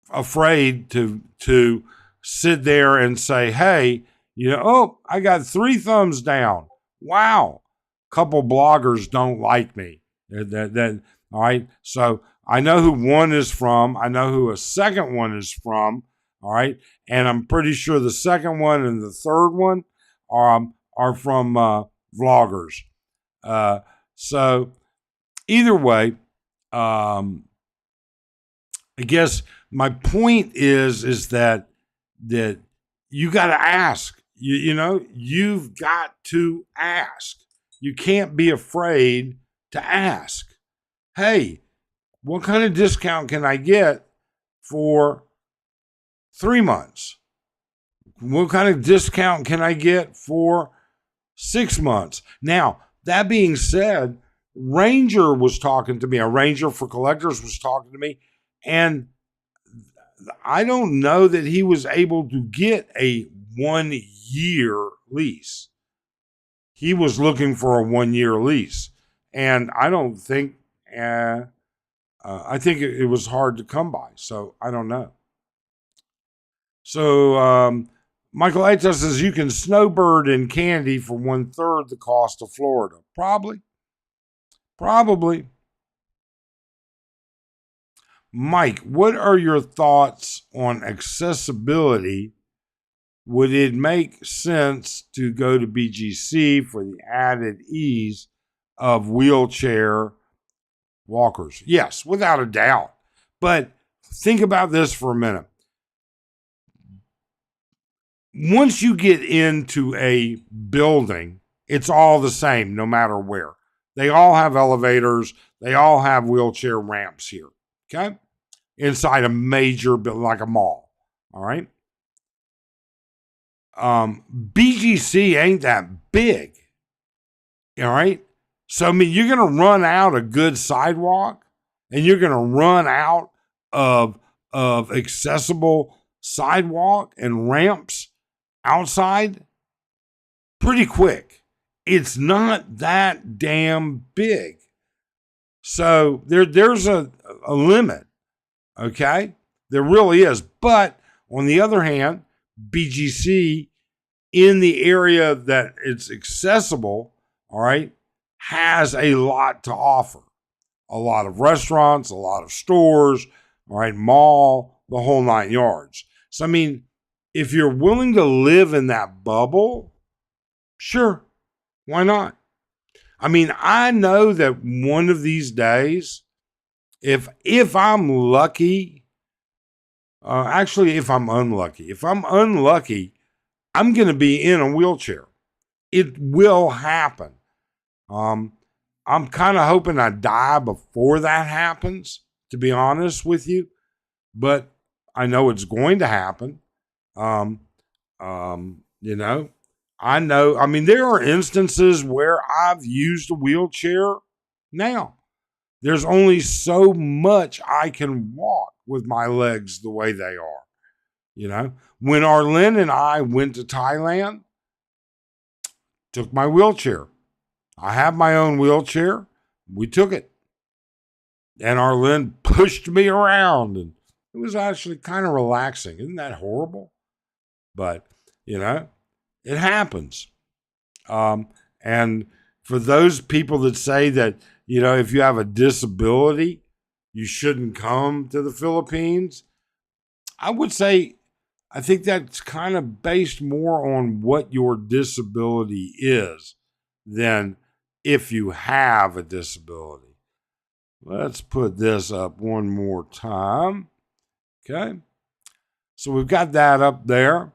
S1: afraid to sit there and say, hey, oh, I got 3 thumbs down. Wow. A couple bloggers don't like me. All right. So I know who one is from. I know who a second one is from. All right. And I'm pretty sure the second one and the third one are from vloggers. So either way, I guess my point is that you got to ask. You've got to ask. You can't be afraid to ask. Hey, what kind of discount can I get for 3 months? What kind of discount can I get for 6 months? Now, that being said, Ranger was talking to me. A Ranger for Collectors was talking to me, and I don't know that he was able to get a 1-year lease. He was looking for a 1-year lease, and I don't think. I think it was hard to come by, so I don't know. So Michael Aita says you can snowbird in Candy for 1/3 the cost of Florida. Probably. Mike, what are your thoughts on accessibility? Would it make sense to go to BGC for the added ease of wheelchair walkers? Yes, without a doubt. But think about this for a minute. Once you get into a building, it's all the same no matter where. They all have elevators. They all have wheelchair ramps here. Okay? Inside a major building, like a mall. All right? BGC ain't that big. All right? So, I mean, you're going to run out a good sidewalk and you're going to run out of accessible sidewalk and ramps outside pretty quick. It's not that damn big. So there's a limit, okay? There really is. But on the other hand, BGC in the area that it's accessible, all right, has a lot to offer. A lot of restaurants, a lot of stores, all right, mall, the whole 9 yards. So, I mean, if you're willing to live in that bubble, sure, why not? I mean, I know that one of these days, if I'm lucky, if I'm unlucky, I'm going to be in a wheelchair. It will happen. I'm kind of hoping I die before that happens, to be honest with you, but I know it's going to happen. I know, I mean, there are instances where I've used a wheelchair now. There's only so much I can walk with my legs the way they are. When Arlen and I went to Thailand, took my wheelchair. I have my own wheelchair. We took it. And Arlen pushed me around, and it was actually kind of relaxing. Isn't that horrible? But, it happens. And for those people that say that, if you have a disability, you shouldn't come to the Philippines, I would say, I think that's kind of based more on what your disability is than if you have a disability. Let's put this up one more time. Okay. So we've got that up there.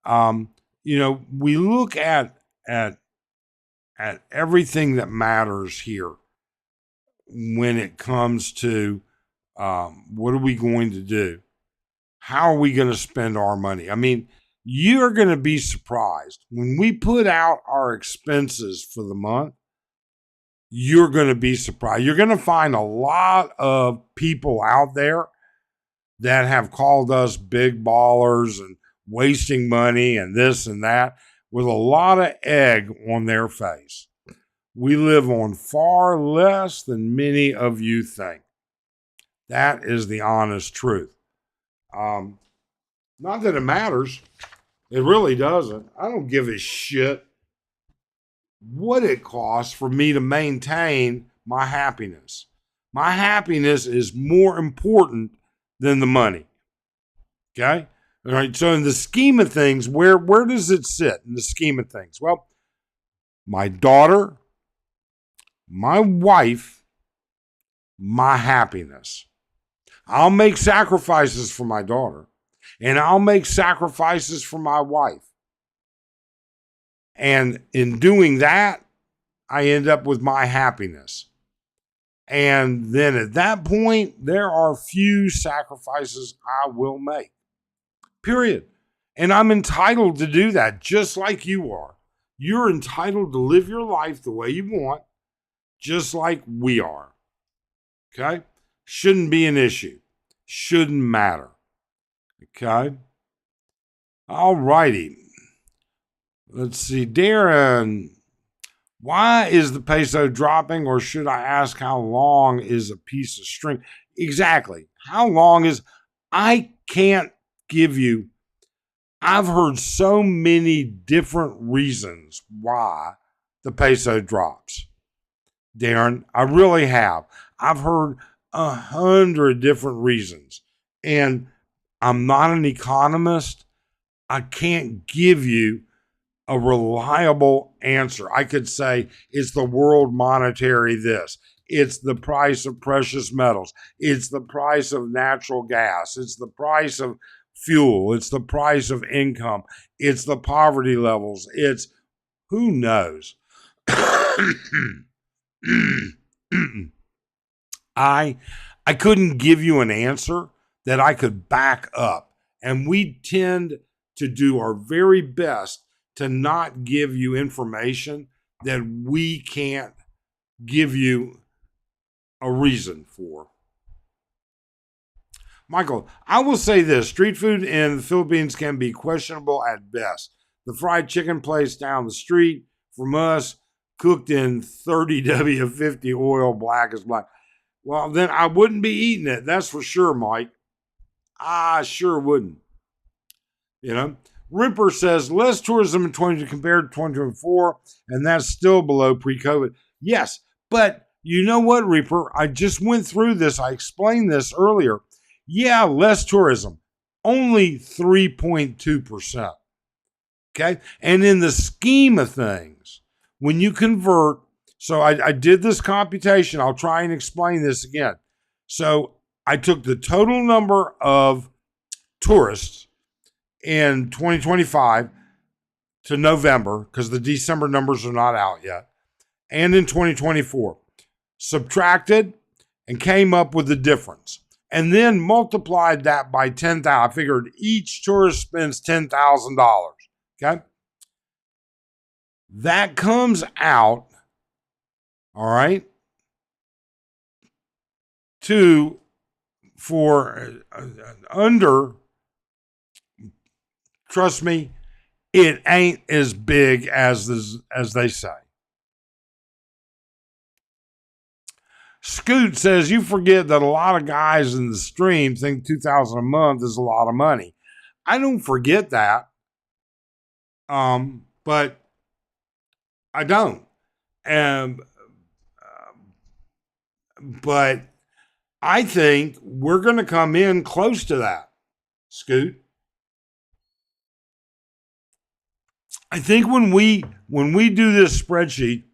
S1: We look at everything that matters here when it comes to what are we going to do? How are we going to spend our money? I mean, you're going to be surprised when we put out our expenses for the month. You're going to be surprised. You're going to find a lot of people out there that have called us big ballers and wasting money and this and that with a lot of egg on their face. We live on far less than many of you think. That is the honest truth. Not that it matters. It really doesn't. I don't give a shit what it costs for me to maintain my happiness. My happiness is more important than the money. Okay? All right. So in the scheme of things, where does it sit in the scheme of things? Well, my daughter, my wife, my happiness. I'll make sacrifices for my daughter, and I'll make sacrifices for my wife. And in doing that, I end up with my happiness. And then at that point, there are few sacrifices I will make. Period. And I'm entitled to do that just like you are. You're entitled to live your life the way you want, just like we are. Okay? Shouldn't be an issue. Shouldn't matter. Okay? All righty. Let's see. Darren, why is the peso dropping, or should I ask how long is a piece of string? Exactly. How long is... I can't give you... I've heard so many different reasons why the peso drops. Darren, I really have. I've heard 100 different reasons. And I'm not an economist. I can't give you a reliable answer. I could say it's the world monetary this. It's the price of precious metals. It's the price of natural gas. It's the price of fuel. It's the price of income. It's the poverty levels. It's who knows. I couldn't give you an answer that I could back up. And we tend to do our very best to not give you information that we can't give you a reason for. Michael, I will say this. Street food in the Philippines can be questionable at best. The fried chicken place down the street from us, cooked in 30W50 oil, black as black. Well, then I wouldn't be eating it. That's for sure, Mike. I sure wouldn't. You know? Ripper says less tourism in 20 compared to 2024, and that's still below pre-COVID. Yes, but you know what, Reaper? I just went through this. I explained this earlier. Yeah, less tourism, only 3.2%. Okay? And in the scheme of things, when you convert, so I did this computation. I'll try and explain this again. So I took the total number of tourists in 2025 to November, because the December numbers are not out yet, and in 2024, subtracted and came up with the difference, and then multiplied that by 10,000. I figured each tourist spends $10,000. Okay, that comes out, all right, to for under. Trust me, it ain't as big as they say. Scoot says, you forget that a lot of guys in the stream think $2,000 a month is a lot of money. I don't forget that. But I don't. But I think we're going to come in close to that, Scoot. I think when we do this spreadsheet,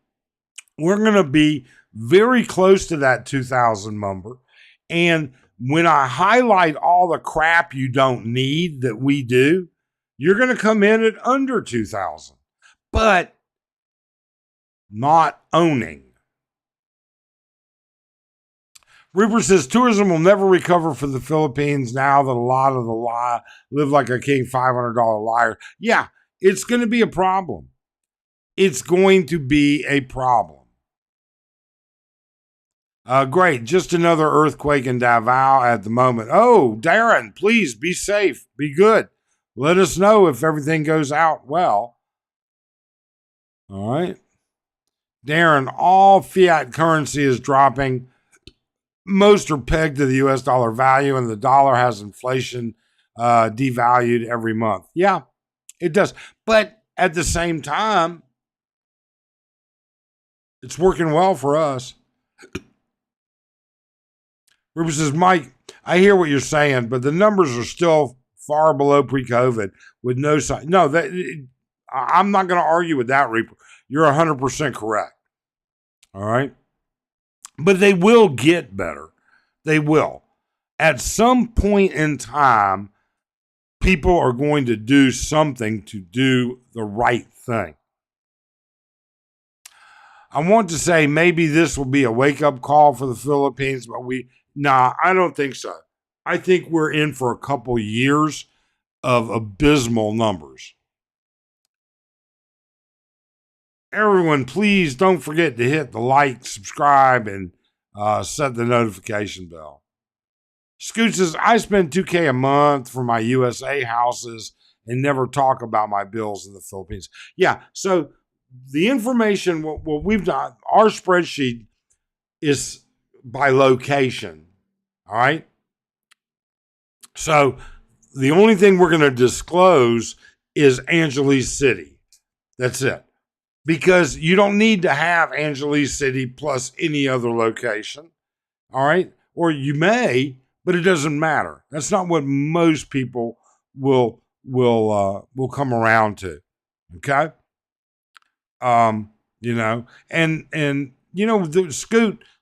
S1: We're going to be very close to that 2,000 number. And when I highlight all the crap you don't need that we do, you're going to come in at under 2,000, but not owning. Rupert says tourism will never recover for the Philippines now that a lot of the live like a king $500 liar. Yeah, it's going to be a problem. It's going to be a problem. Great. Just another earthquake in Davao at the moment. Oh, Darren, please be safe. Be good. Let us know if everything goes out well. All right. Darren, all fiat currency is dropping. Most are pegged to the US dollar value, and the dollar has inflation devalued every month. Yeah, it does. But at the same time, it's working well for us. Ruben says, Mike, I hear what you're saying, but the numbers are still far below pre-COVID with no sign. No, I'm not going to argue with that, Reaper. You're 100% correct. All right. But they will get better. They will. At some point in time, people are going to do something to do the right thing. I want to say maybe this will be a wake-up call for the Philippines, but I don't think so. I think we're in for a couple years of abysmal numbers. Everyone, please don't forget to hit the like, subscribe, and set the notification bell. Scoot says, I spend $2,000 a month for my USA houses and never talk about my bills in the Philippines. Yeah, so the information, what we've done, our spreadsheet is by location. All right. So the only thing we're going to disclose is Angeles City. That's it. Because you don't need to have Angeles City plus any other location. All right. Or you may, but it doesn't matter. That's not what most people will come around to. Okay.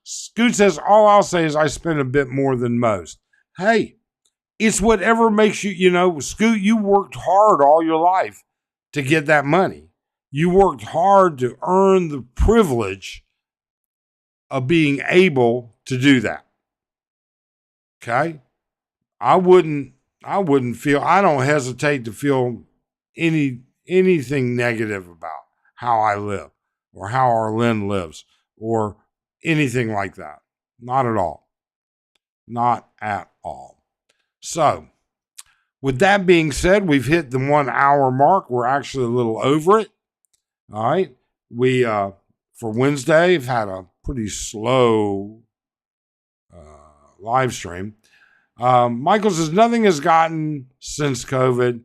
S1: Scoot says, all I'll say is I spend a bit more than most. Hey, it's whatever makes you, Scoot, you worked hard all your life to get that money. You worked hard to earn the privilege of being able to do that. Okay? I don't hesitate to feel anything negative about how I live or how Arlen lives or anything like that. Not at all. Not at all. So, with that being said, we've hit the 1 hour mark. We're actually a little over it. All right. We, for Wednesday, have had a pretty slow live stream. Michael says, nothing has gotten since COVID.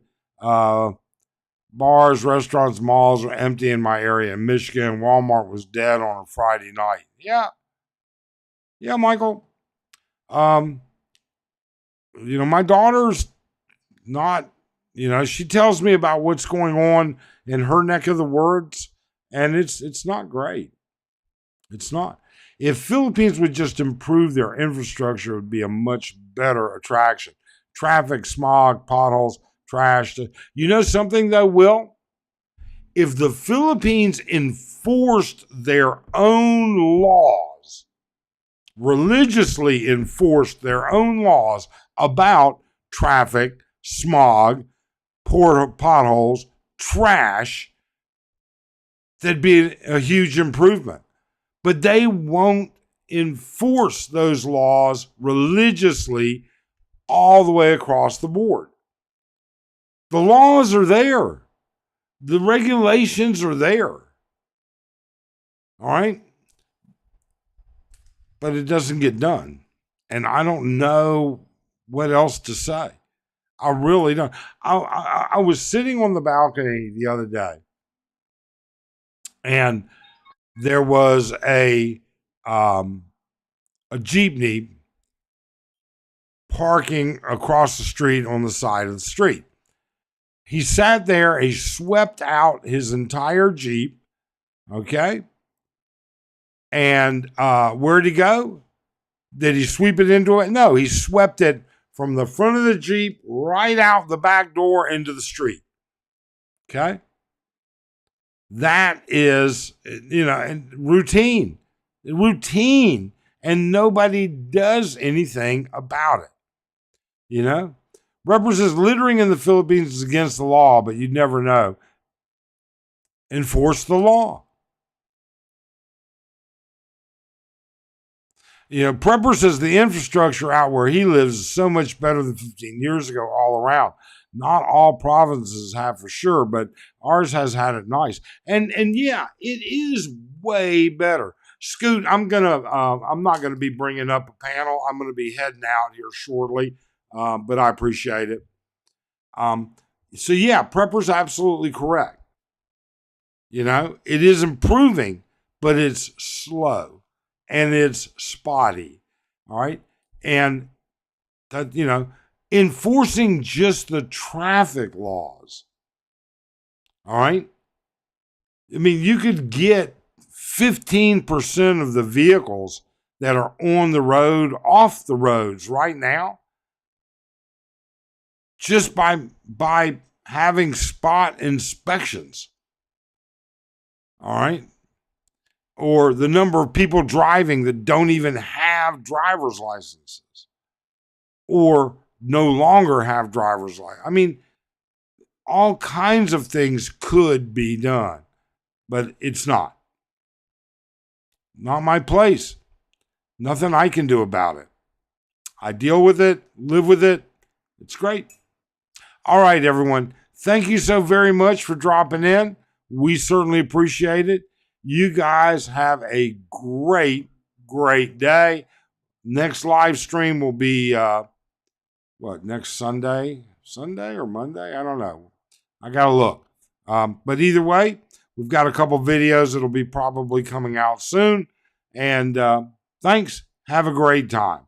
S1: Bars, restaurants, malls are empty in my area in Michigan. Walmart was dead on a Friday night. Yeah. Yeah, Michael. My daughter's not, she tells me about what's going on in her neck of the woods, and it's not great. It's not. If Philippines would just improve their infrastructure, it would be a much better attraction. Traffic, smog, potholes, trash. You know something, though, Will? If the Philippines enforced their own laws, religiously enforced their own laws about traffic, smog, potholes, trash, that'd be a huge improvement. But they won't enforce those laws religiously all the way across the board. The laws are there. The regulations are there. All right? But it doesn't get done. And I don't know what else to say. I really don't. I was sitting on the balcony the other day, and there was a jeepney parking across the street on the side of the street. He sat there. He swept out his entire Jeep. Okay. And where'd he go? Did he sweep it into it? No, he swept it from the front of the Jeep right out the back door into the street. Okay? That is, routine. Routine. And nobody does anything about it. You know? Rupper says littering in the Philippines is against the law, but you'd never know. Enforce the law. Prepper says the infrastructure out where he lives is so much better than 15 years ago all around. Not all provinces have for sure, but ours has had it nice. And yeah, it is way better. Scoot, I'm not gonna be bringing up a panel. I'm gonna be heading out here shortly, but I appreciate it. So yeah, Prepper's absolutely correct. It is improving, but it's slow and it's spotty. All right. And that, enforcing just the traffic laws. All right. I mean, you could get 15% of the vehicles that are on the road off the roads right now just by having spot inspections. All right. Or the number of people driving that don't even have driver's licenses or no longer have driver's license. I mean, all kinds of things could be done, but it's not. Not my place. Nothing I can do about it. I deal with it, live with it. It's great. All right, everyone. Thank you so very much for dropping in. We certainly appreciate it. You guys have a great, great day. Next live stream will be, next Sunday? Sunday or Monday? I don't know. I got to look. But either way, we've got a couple videos that'll be probably coming out soon. And thanks. Have a great time.